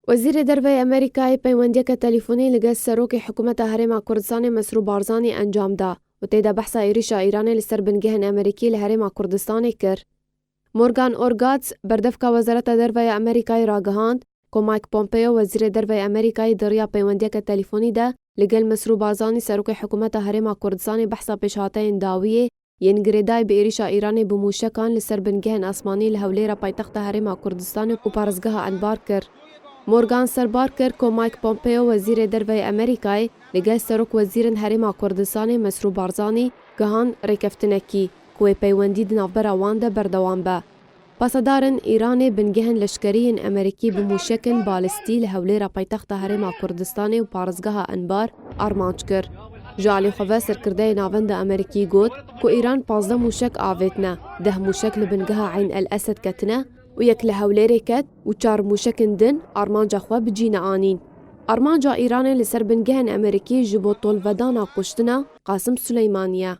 وزیر دەرەوەی ئەمریکای پەیوەندیەکە تەلیفۆنی لەگەڵ سەرۆکی حکوومەتە هەرێما کوردستانی مەسروور بارزانی ئەنجامدا و تێدا بەحسا ئێریشا ئیرانی لەسەر بنگەهێن ئەمریکی لە هەرێما کوردستانی کرد. مۆرگان ئۆرگاتس بەردەفکە وەزارەتە دەرەوەی ئەمریکای ڕاگەهاند کۆ مایک پۆمپێۆ وەزیرە دەرەوەی ئەمریکای دڕیا پەیوەندیەکە تەلیفۆنیدا لەگەڵ مەسروور بارزانی سەرۆکی حکوومەتە هەرێما کوردستانی بەحسا پێشهاتەیەن داویە یەن گرێدای بە ئێریشا ئیرانی بموشەکان لەسەر بنگەهێن ئاسمانی لە هەولێرە پایتەختە هەرێما کوردستانی و پارێزگەها ئەنبار کرد. مۆرگان سەربار کرد کۆ مایک پۆمپێۆ وەزیرە دەرەوەی ئەمریکای لەگەڵ سەرۆک وەزیرن هەرێما کوردستانی مەسروور بارزانی گەهان ڕێکەفتنەکی کوێ پەیوەندی ناوبەرە واندا بەردەوام بە. پاسەدارن ئیرانê bingehên leşkeriyên Emerîkî bi mûşekên balîstî li Hewlêra paytexta Herêma Kurdistanê û parêzgeha Enbar armanc kir. Ji alî xwe Serkirdeyê Navenda Emerîkî got ku Îran 15 mûşek avêtine, 10 mûşek li bingeha Eyn el Esed ketine û yek li Hewlêrê ket û 4 mûşekên din armanca xwe bicîne anîn. Armanca Îranê li ser bingehên Emerîkî ji bo tolvedana kuştina Qasım Süleymaniye.